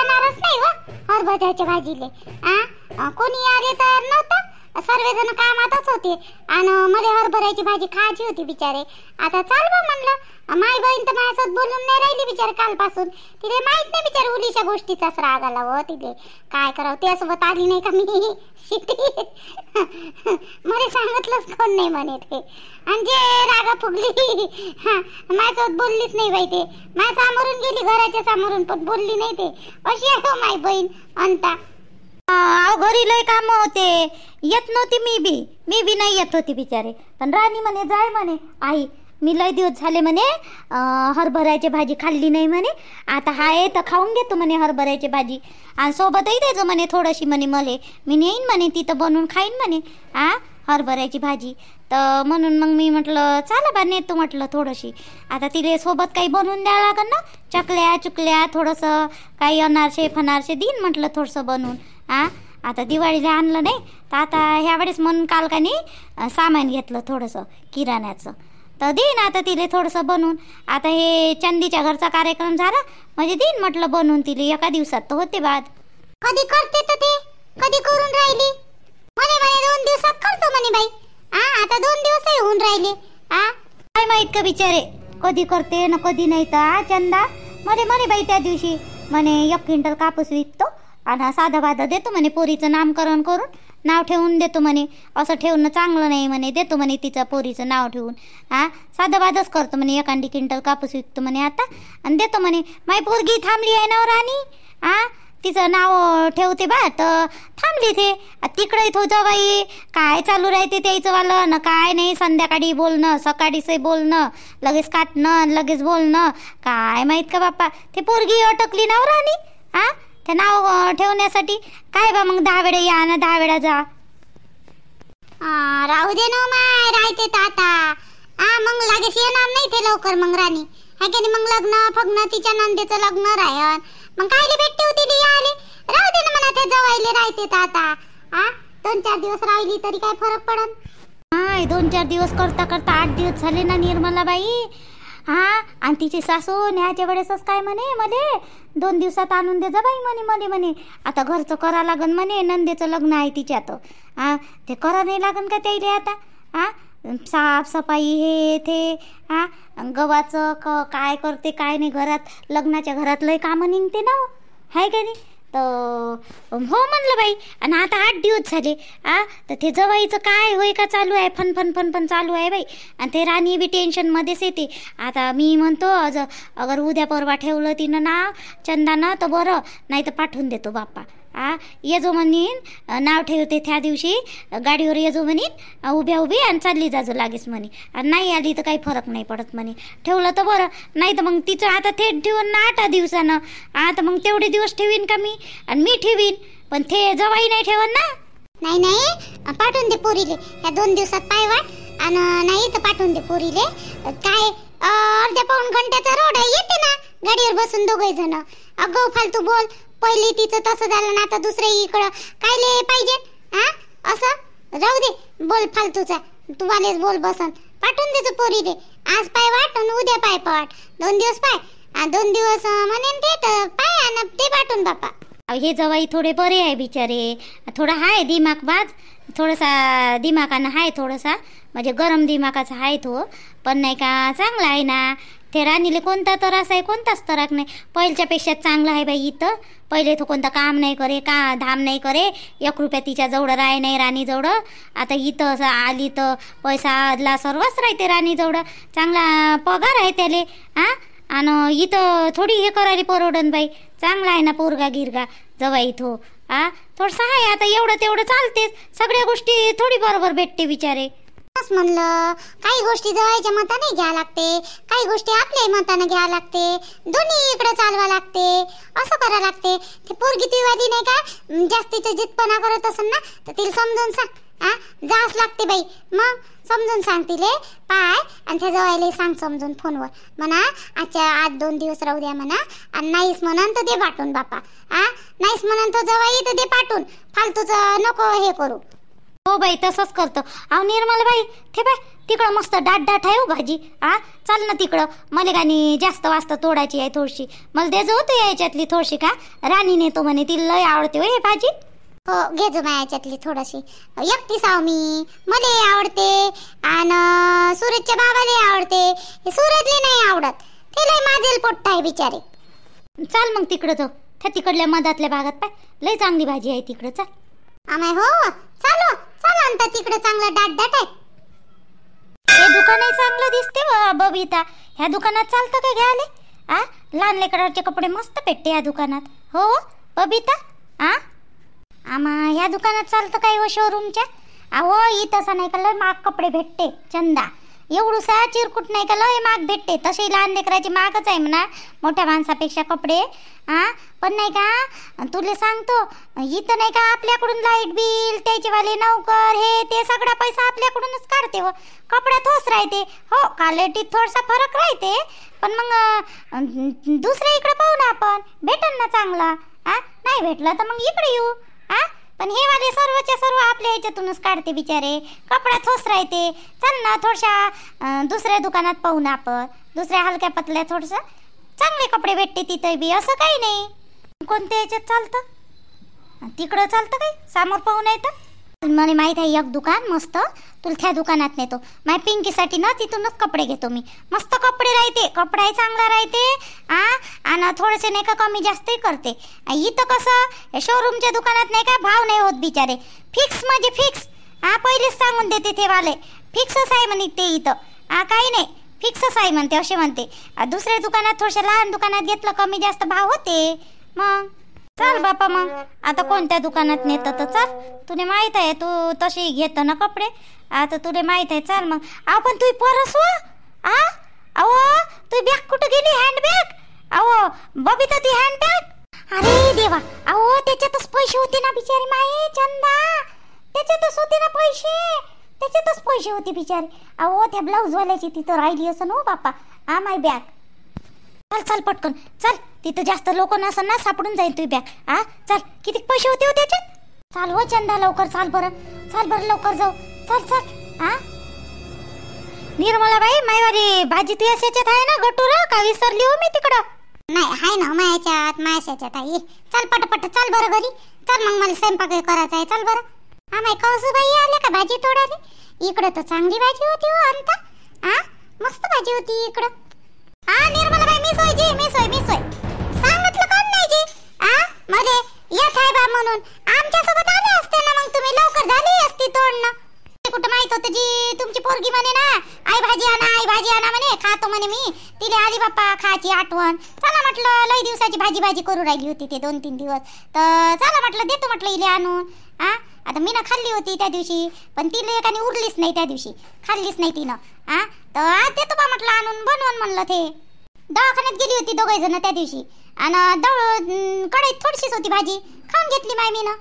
जाणारच नाही व हरभऱ्याच्या भाजीले. कोणी आले तर नव्हतं, सर्वजण कामातच होते आणि मला हरभऱ्याची भाजी खायची होती बिचारे. आता चाल बा म्हणलं. माय बहीण तर माझ्यासोबत बोलून नाही राहिली बिचारे कालपासून. तिला माहित नाही बिचारे उलीच्या गोष्टीचाच राग आला व तिले. काय करावं, त्यासोबत आली नाही का मी शिकते. मला सांगितलंच कोण नाही म्हणे ते. आणि जे रागा फुगली माझ्यासोबत बोललीच नाही बाई. ते माझ्या समोरून गेली, घराच्या समोरून, पण बोलली नाही. ते अशी आहे हो माय बहीण अंता. घरी लय काम होते, येत नव्हती. मी बी नाही येत होती बिचारे. पण राणी म्हणे जाय म्हणे, आई मी लय दिवस झाले म्हणे हरभऱ्याची भाजी खाल्ली नाही म्हणे. आता हाय तर खाऊन घेतो म्हणे हरभऱ्याची भाजी, आणि सोबतही द्यायचं म्हणे थोडीशी म्हणे मले. मी नेईन म्हणे तिथं बनवून खाईन म्हणे हरभऱ्याची भाजी. तर म्हणून मग मी म्हटलं चला बा नेतो म्हटलं थोडीशी. आता तिले सोबत काही बनवून द्यावं लागेल ना, चकल्या चुकल्या थोडंसं काही अनारसे फनारसे देईन म्हटलं थोडंसं बनवून. आता दिवाळीला आणलं नाही तर आता ह्यावेळेस म्हणून काल का नाही सामान घेतलं थोडंसं किराण्याचं, तर देईन आता तिले थोडंसं बनवून. आता हे चंदीच्या घरचा कार्यक्रम झाला म्हणजे देईन म्हटलं बनवून तिले. एका दिवसात तर होते बाद. कधी करते तर ते, कधी करून राहिली म्हणे 2 दिवसात करतो म्हणे बाई. आता 2 दिवसही होऊन राहिले. काय माहित का बिचारे कधी करते ना कधी नाही. तर चंदा म्हणे बाई त्या दिवशी म्हणे 1 क्विंटल कापूस विकतो आणि साधा बाधा देतो म्हणे, पोरीचं नामकरण करून नाव ठेवून देतो म्हणे. असं ठेवणं चांगलं नाही म्हणे, देतो म्हणे तिचं पोरीचं नाव ठेवून. साधा बाधाच करतो म्हणे, 1 क्विंटल कापूस विकतो म्हणे आता आणि देतो म्हणे. माई पोरगी थांबली आहे ना राणी, तिचं नाव ठेवते बा तर थांबली ते. तिकडे तो बाई काय चालू राहते त्याचं वालं ना, काय नाही. संध्याकाळी बोलणं, सकाळीच बोलणं, लगेच काटणं, लगेच बोलणं. काय माहित का बाप्पा, ते पोरगी अटकली ना राणी ते नाव ठेवण्यासाठी. काय बा मग 10 वेळा या ना 10 वेळा जा. राहू दे ना माय, राहते तर आता. मग लागेच येणार नाही ते लवकर मग राणी. हाय की नाही, मग लग्न फग्न तिच्या नंदेचं लग्न राहन, मग कायले भेटते होती आले. राहू दे ना म्हणा, ते जवायले राहते तर आता. 2-4 दिवस राहिली तरी काय फरक पडन. 2-4 दिवस करता करता 8 दिवस झाले ना निर्मलाबाई. आणि तिची सासू न्यायच्या वेळेसच काय म्हणे मले 2 दिवसात आणून दे जा बाई म्हणे. आता घरचं करा लागन म्हणे, नंदेचं लग्न आहे तिच्यात. ते करा नाही लागन का त्याइले आता. साफसफाई हे ते गव्हाचं काय करते काय नाही, घरात लग्नाच्या घरात लय कामं निघते ना, हाय का नाही. तर हो म्हणलं बाई. आणि आता 8 दिवस झाले. तर ते जवाईचं काय होय का चालू आहे, फन चालू आहे बाई. आणि ते राणी बी टेन्शनमध्येच येते. आता मी म्हणतो अगर उद्या परवा ठेवलं तिनं नाव चंदानं तर बरं, नाही तर पाठवून देतो बाप्पा. येजो म्हणीन, नाव ठेवते त्या दिवशी गाडीवर येजो म्हणीन उभी आणि चालली जाजो लागेच म्हणे. आणि नाही आली तर काही फरक नाही पडत म्हणे. ठेवलं तर बरं, नाही तर मग तिचं आता थेट ठेवून ना 8 दिवसानं. आता मग तेवढे दिवस ठेवीन का मी, आणि मी ठेवीन पण ते जवाई नाही ठेवन ना. नाही पाठवून दे पोरीले. या 2 दिवसात पाय वाट आणि नाही तर पाठवून दे पोरीले. काय अर्ध्या पाऊण घंट्याचा रोड आहे, येते ना गाडीवर बसून 2 जण. अगं फालतू बोल. पहिले तिचं तसं झालं ना, आता दुसरे इकडं कायले पाहिजे. असं राहू दे बोल फालतूचा. तू वालेच बोल बसन. पाठवून देतो पोरीले. आज पाय वाट आणि उद्या पाय पाठ. 2 दिवस पाय 2 दिवस म्हणेन ते तर पाय आणि ते पाठवून बापा. हे जवाई थोडे बरे आहे बिचारे. थोडा हाय दिमागबाज, थोडासा दिमागानं हाय थोडासा, म्हणजे गरम दिमागाचा आहे तो. पण नाही का चांगला आहे ना. ते राणीले कोणता त्रास आहे, कोणताच त्रास नाही. पहिल्यापेक्षा चांगला आहे बाई. इथं पहिले तो कोणता काम नाही करे, का धाम नाही करे. 1 रुपया तिच्या जवळ राय नाही राणी जवळ. आता इथं आली तर पैसा आदला सर्वच राहते राणी जवळ. चांगला पगार आहे त्याले. आणि इथं थोडी हे करायला परवडन बाई. चांगला आहे ना पोरगा गिरगा जवाई तो. थोडंसं आहे. आता एवढं तेवढं चालतेच. सगळ्या गोष्टी थोडी बरोबर भेटते बिचारे. म्हणलं काही गोष्टी जवायच्या मताने घ्या लागते, काही गोष्टी आपल्या मताने घ्या लागते. दोन्ही इकडे चालवा लागते, असं करा लागते. ते पोरगी तिवाली नाही का जास्तीचं जितपणा करत असेल ना, तर तिला समजून सांग. जास लागते बाई. मग समजून सांग तिले पाय. आणि त्या जवायला सांग समजून फोनवर म्हणा आज 2 दिवस राहू द्या म्हणा. आणि नाहीच म्हणन तर दे पाठवून बापा. नाहीच म्हणन तर जवाई तर दे पाठवून. फालतूचं नको हे करू. हो बाई तसंच करतो. अहो निर्मला बाई ते बाय तिकडं मस्त डाट डाट आहे हो भाजी. चाल ना तिकडं. मला गाणी जास्त वाजता तोडायची आहे थोडीशी. मला दे जो तू याच्यातली थोडीशी. का राणी नेतो म्हणे तिला लय आवडते हो हे भाजी. हो घे जो मायाच्यातली थोडीशी. एकटी साव मी, मला आवडते आणि सूरजच्या बाबाला आवडते. सूरजले नाही आवडत, ते लय माझेल पोट्ट आहे बिचारे. चाल मग तिकडं जाऊ. त्या तिकडल्या मधातल्या भागात पाय लय चांगली भाजी आहे तिकडं. चाल आम्ही हो चालो चला अंत तिकडे चांगलं डाट डाट आहे. हे दुकानही चांगलं दिसते बबिता. ह्या दुकानात चालतं का घ्यायला? लहान लेकराचे कपडे मस्त भेटते या दुकानात. हो बबिता. आम्हा ह्या दुकानात चालतं काय हो शोरूमच्या? अहो इथं असं नाही का लय महाग कपडे भेटते चंदा. एवढूसा चिरकुट नाही का लय महाग भेटते. तसे लहान लेकराची महागच आहे म्हणा मोठ्या माणसापेक्षा कपडे. पण नाही का तुला सांगतो इथं नाही का आपल्याकडून लाईट बिल त्याचेवाले नौकर हे ते सगळा पैसा आपल्याकडूनच काढते हो. कपडा तोच राहते हो. क्वालिटीत थोडासा फरक राहते पण मग दुसऱ्या इकडे पाहू ना आपण भेटन ना चांगला. नाही भेटलं तर मग इकडे येऊ. पण हे वाले सर्वच्या सर्व आपल्या याच्यातूनच काढते बिचारे. कपडा थोस राहते. चल ना थोडशा दुसऱ्या दुकानात पाहू ना आपण. दुसऱ्या हलक्या पतल्या थोडंसं चांगले कपडे भेटते तिथं बी. असं काही नाही. कोणत्या याच्यात चालतं? तिकडं चालतं काय समोर पाहू नाही तर? मला माहीत आहे एक दुकान मस्त. तुला त्या दुकानात नेतो. माझ्या पिंकीसाठी ना तिथूनच कपडे घेतो मी. मस्त कपडे राहते. कपडाही चांगला राहते आणि थोडेसे नाही का कमी जास्तही करते. इथं कसं शोरूमच्या दुकानात नाही का भाव नाही होत बिचारे. फिक्स म्हणजे फिक्स. पहिलेच सांगून देते ते वाले फिक्सच आहे म्हणे ते इथं. काही नाही फिक्सच आहे म्हणते असे म्हणते. दुसऱ्या दुकानात थोड्याशा लहान दुकानात घेतलं कमी जास्त भाव होते. मग चल बापा मग आता कोणत्या दुकानात नेतं तर चाल. तुला माहित आहे तू तशी घेत ना कपडे. आता तुला माहित आहे. चाल मग. आपण तू परस व अहो तू बॅग कुठं गेली? हँडबॅग. अहो बबिता ती हँडबॅग. अरे देवा. अहो त्याच्यातच पैसे होते ना बिचारी माये चंदा. त्याच्यातच होते ना पैसे. त्याच्यातच पैसे होते बिचारे. अहो त्या ब्लाऊजवाल्याची तिथं राहिली असं हो बापा. माय बॅग. चल चल पटकन चल. तिथं जास्त लोक नसन ना सापडून जाईल तुझी बॅग. चल किती पैसे होते हो त्याच्यात? चाल हो चंदा लवकर चाल बरं. चाल बरं लवकर जाऊ. चल चल. निर्मला बाई मायवारी भाजी तू याच्यात आहे ना गटूरा का विसरली हो मी तिकडं? नाही आहे ना मायाच्यात मायाच्यात आहे. चल पटपट चल बरं घरी. चल मग मला स्वयंपाक करायचा आहे. चल बरं. माय कौसूबाई आल्या का भाजी तोडायला? इकडं तर चांगली भाजी होती हो अंता. मस्त भाजी होती इकडं. निर्मला बाई मी सोय सांगितलं कोण नाही जी. मध्ये येत आहे बा म्हणून आमच्या सोबत आले असते ना मग तुम्ही लवकर झाली असती तोडणं. कुठं माहित होतं जी तुमची पोरगी म्हणे ना आई भाजी आणा म्हणे. खातो म्हणे मी. तिले आली बाप्पा खायची आठवण. चला म्हटलं लई दिवसाची भाजी करू राहिली होती ते 2-3 दिवस. तर चला म्हटलं देतो म्हटलं इले आणून. आता मी ना खाल्ली होती त्या दिवशी पण तिला एकाने उरलीच नाही त्या दिवशी. खाल्लीच नाही तिनं. तर आज देतो बा म्हटलं आणून बनवून म्हणलं. ते दवाखान्यात गेली होती दोघे जण त्या दिवशी आणि कढईत थोडीशीच होती भाजी. खाऊन घेतली माय मीनं.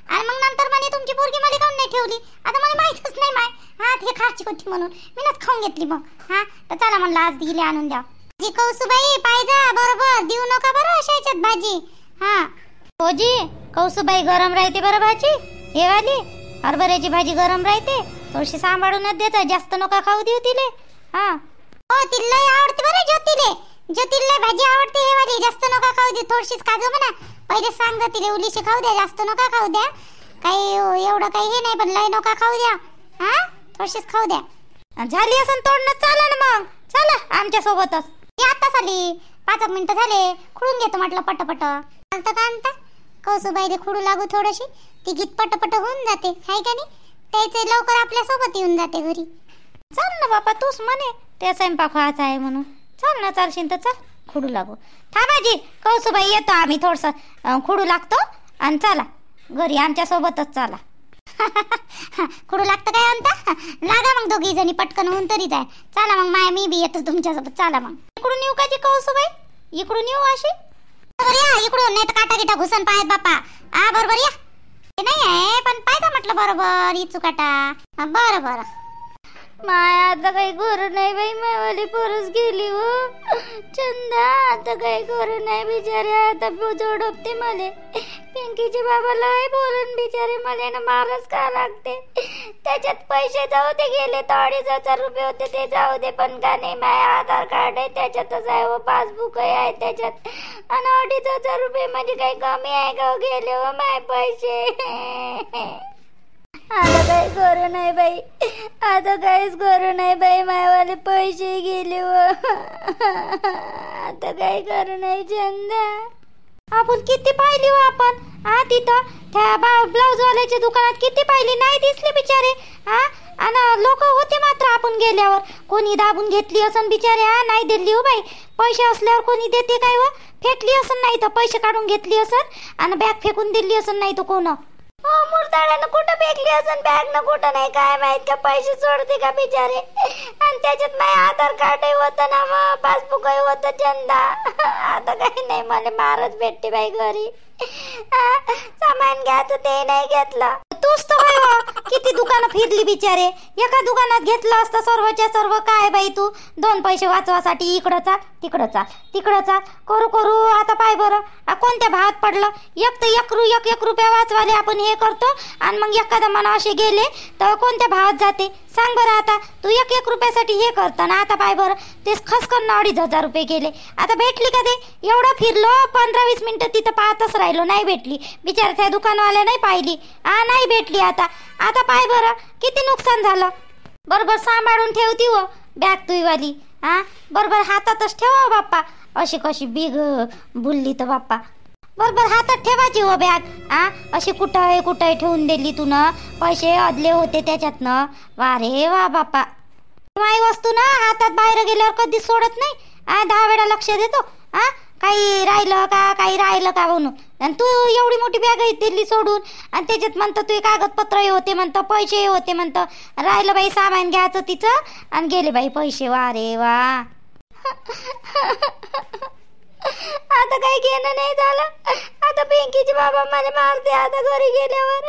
आणि मग नंतर म्हणे तुमची पोरगी मला खाऊन नाही ठेवली. आता मला माहितच नाही माय ते खायची होती म्हणून मीनच खाऊन घेतली मग. तर चला म्हणलं आज दिली आणून द्या. जी कौसूबाई पाहिजे बरोबर देऊ नका बरं अशा याच्यात भाजी. हो जी कौसूबाई गरम राहते बरं भाजी. हे वाली हरभऱ्याची भाजी गरम राहते. थोडीशी सांभाळूनच देता. जास्त नका खाऊ देऊ तिले. हो तिला आवडते बरं ज्योतिला भाजी आवडते. हे वाली जास्त नका खाऊ दे. थोडीशीच खाजो म्हणा. पहिले सांग तिले उलीशी खाऊ द्या. जास्त नका खाऊ द्या. काही एवढं काही हे नाही पण लय नका खाऊ द्या. थोडीशीच खाऊ द्या. झाली असं तोडणं. चला ना मग चला आमच्या सोबतच. आताच आली 5 मिनिटं झाले. खुडून घेतो म्हटलं पटपट. चालतं का आणता कौसूबाईले खुडू लागू थोडीशी. ती गीत पटपट होऊन जाते हाय का नाही. त्याचे लवकर आपल्या सोबत येऊन जाते घरी. चल ना बापा तूच म्हणे ते स्वयंपाक व्हायचा आहे म्हणून. चल ना चालशील तर चल खुडू लागू. थांबाजी कौसूबाई येतो आम्ही थोडंसं खुडू लागतो आणि चला घरी आमच्या सोबतच चला. खुडू लागतं काय म्हणता? लागा मग दोघी जणी पटकन होऊन तरी जाय. चला मग माय मी बी येतो तुमच्यासोबत. चला मग. इकडून येऊ का जी कौसूबाई? इकडून येऊ अशी? या इकडून नाही तर काटा गिटा घुसन पाहत बापा. बरोबर या. ते नाही आहे पण पाहिजे म्हटलं बरोबर इचू काटा. बरं माय आता काही करू नाही बाई. मायवाली परस गेली हो चंदा. आता काही करू नाही बिचारे. आता जोडपते मले. पिंकीचे बाबा लय बोलून बिचारे मला ना मारच का लागते. त्याच्यात पैसे जाऊ दे गेले तर 2,500 रुपये होते ते जाऊ दे, पण का नाही माझे आधार कार्ड आहे त्याच्यातच आहे व पासबुक आहे त्याच्यात, आणि 2,500 रुपये म्हणजे काही कमी आहे का गेले व माझे पैसे. आता काही करू नाही बाई, आता काहीच करू नाही बाई, मायवाले पैसे गेले व आता काही करू नाही. चंदा आपण किती पाहिली हो आपण तिथं त्या ब्लाऊज वाल्याच्या दुकानात किती पाहिली, नाही दिसले बिचारे. आणि लोक होते मात्र आपण गेल्यावर कोणी दाबून घेतली असन बिचारे. नाही दिली हो बाई, पैसे असल्यावर कोणी देते काय व, फेकली असन नाही तर पैसे काढून घेतली असन आणि बॅग फेकून दिली असन नाही तर कोण मुरताड्यानं कुठं फेकली असन बॅग न कुठं नाही काय माहित का, पैसे सोडते का बिचारे. आणि त्याच्यात माझे आधार कार्ड होतं ना मग पासबुक होतं. चंदा आता काही नाही, मला मारच भेटते बाई घरी. सामान घ्यायचं ते नाही घेतलं. तूच तर किती दुकानं फिरली बिचारे, एका दुकानात घेतलं असतं सर्वच्या सर्व. काय बाई तू 2 पैसे वाचवासाठी इकडं चाल तिकडं चाल तिकडं चाल करू करू आता पाय बरं कोणत्या भावात पडलं. एक तर एक रुपया वाचवाले आपण हे करतो आणि मग एखादा मना असे गेले तर कोणत्या भावात जाते सांग बरं. आता तू 1 रुपयासाठी हे करतो ना, आता पाय बरं तेच खसकन 2,500 रुपये गेले. आता भेटली का ते, एवढं फिरलो 15-20 मिनिटं तिथं पाहतच राहिलो, नाही भेटली बिचारा. त्या दुकानवाल्या नाही पाहिली, नाही भेटली. आता पाय बरं किती नुकसान झालं. बरोबर सांभाळून ठेवती व बॅग तुईवाली, बरोबर हातातच ठेवा बाप्पा. अशी कशी बिग बुलली तर बाप्पा, बरोबर हातात ठेवायची हो बॅग. अशी कुठं ठेवून दिली तू ना, पैसे अदले होते त्याच्यातनं. वा रे वा बाप्पा, माई वस्तू ना हातात बाहेर गेल्यावर कधीच सोडत नाही. 10 वेळा लक्ष देतो काही राहिलं का म्हणून. आणि तू एवढी मोठी बॅग दिली सोडून आणि त्याच्यात म्हणतं तू कागदपत्र होते म्हणतं, पैसे होते म्हणतं. राहिलं बाई सामान घ्यायचं तिचं आणि गेले बाई पैसे. वा रे वा. आता काही घेणं नाही झालं. आता पिंकीचे बाबा मला मारते आता घरी गेल्यावर.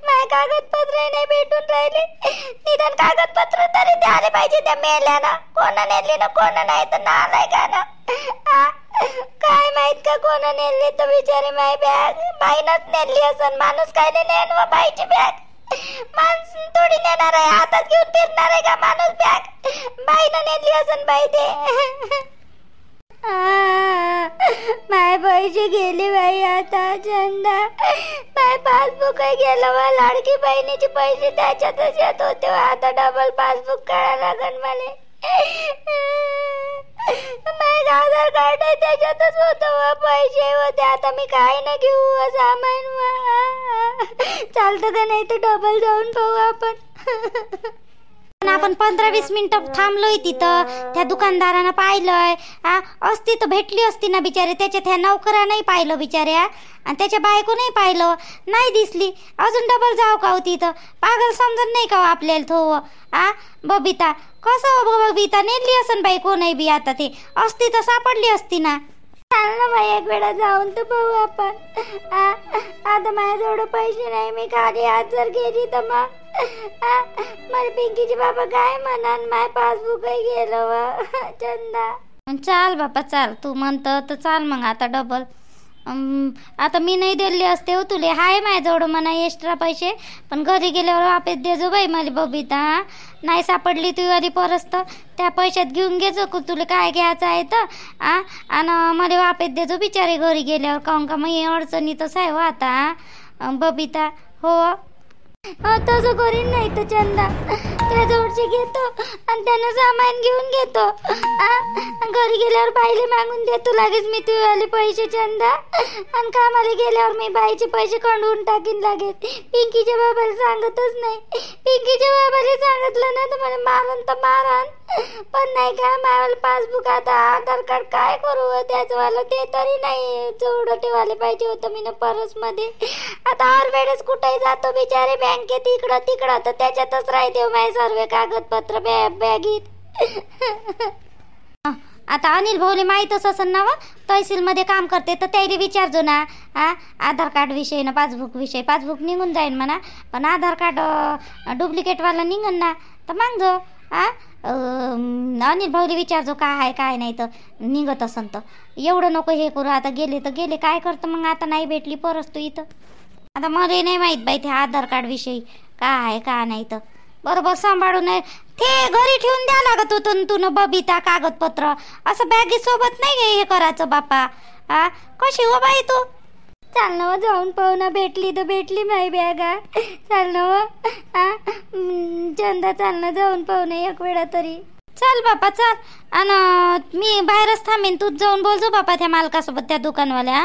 माझे कागदपत्र नाही भेटून राहिले. निदान कागदपत्र तरी द्यायला पाहिजे त्या मेल्यानं. कोण नेले ना कोण नाही तर नालाय का ना. काय माहित का कोण नेले तर बिचारे. माय बॅग बाईनच नेली असन. माणूस काय नेन व बाईची बॅग. माणूस थोडी नेणार आहे, हातात घेऊन फिरणार आहे का माणूस बॅग. बाईनं नेली असन बाई ते. माय पैसे गेले बाई आता. चंदा माय पासबुक गेलं व लाडकी बहिणीचे पैसे त्याच्यातच येत होते. आता डबल पासबुक काढा लागन मला. माय आधार कार्ड आहे त्याच्यातच होतं व पैसे होते. आता मी काय ना घेऊ सामान चालतं का नाही तर डबल जाऊन पाहू आपण. आपण 15-20 मिनिटं थांबलोय तिथं. त्या दुकानदारानं पाहिलंय असती तर भेटली असती ना बिचारे. त्याच्यात ह्या नौकरा नाही पाहिलं बिचाऱ्या आणि त्याच्या बायको नाही पाहिलं, नाही दिसली. अजून डबल जाऊ का हो तिथं. पागल समजत नाही का हो आपल्याला थो. बबिता कसं बबिता नेली असन बाई कोणी बी. आता ते असती तर सापडली असती ना. चाल ना बाई एक वेळा जाऊन तर पाहू आपण. आता माझ्याजवळ पैसे नाही. मी खाली हात जर गेली तर मग मला पिंकीचे बाबा काय म्हणान. माय पासबुक गेलं व. चंदा चाल बापा चाल, तू म्हणतं तर चाल मग आता डबल. आता मी नाही दिले असते हो तुले. हाय माझ्याजवळ म्हणा एक्स्ट्रा पैसे, पण घरी गेल्यावर वापस देजो बाई मला बबिता. नाही सापडली तू वाली परस तर त्या पैशात घेऊन घेजो तुला काय घ्यायचं आहे तर. आणि मला वापस देजो बिचारे घरी गेल्यावर. काहून का मग अडचणीतच आहे हो आता बबिता. हो तसं करीन नाही तर चंदा. त्याजवळचे घेतो आणि त्यानं सामान घेऊन घेतो. घरी गेल्यावर बाईले मागून देतो लगेच मी तुझे पैसे चंदा. आणि कामाला गेल्यावर मी बाईचे पैसे काढून टाकीन लगेच. पिंकीच्या बाबाला सांगतच नाही. पिंकीच्या बाबाला सांगितलं ना तर मला मारण तर मारण. पण नाही का माझ्यावाला पासबुक आता आधार कार्ड काय करू त्याचंवालं ते तरी नाही जवळ ठेवायला पाहिजे होतं मी ना परस मध्ये. आता हर वेळेस कुठेही जातो बिचारे बँकेत इकडं तिकडं तर त्याच्यातच राहते माझे सर्व कागदपत्र बॅगीत. आता अनिल भाऊले माहीतच असेल ना व तहसीलमध्ये काम करते तर त्याला विचारजो ना. आधार कार्ड विषय ना पासबुक विषय. पासबुक निघून जाईन म्हणा पण आधार कार्ड डुप्लिकेटवाला निघन ना तर मागजो. अनिल भाऊला विचारजो काय आहे काय नाही, तर निघत असन तर. एवढं नको हे करू, आता गेले तर गेले, काय करतं मग आता नाही भेटली परस तू इथं. आता मला नाही माहीत बाई ते आधार कार्ड विषयी काय आहे का नाही, तर बरोबर सांभाळून ते घरी ठेवून द्या लागत होतं तुन बबिता कागदपत्र, असं बॅगेसोबत नाही हे करायचं बापा. हा कशी हो बाई तू. चाल ना जाऊन पाहू ना, भेटली तर भेटली माई बॅगा. चाल ना चंदा, चाल ना जाऊन पाहू ना एक वेळा तरी. चल बापा चल. आणि मी बाहेरच थांबेन, तूच जाऊन बोलजो बापा त्या मालकासोबत, त्या दुकानवाल्या.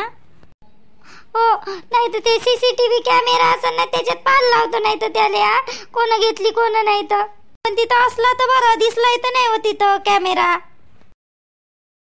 हो नाही तर ते CCTV कॅमेरा असं ना त्याच्यात पाल लावतो, नाही तर त्याला कोण घेतली कोण नाही तर. पण तिथं असला तर बरं, दिसलाय तर नाही हो तिथं कॅमेरा.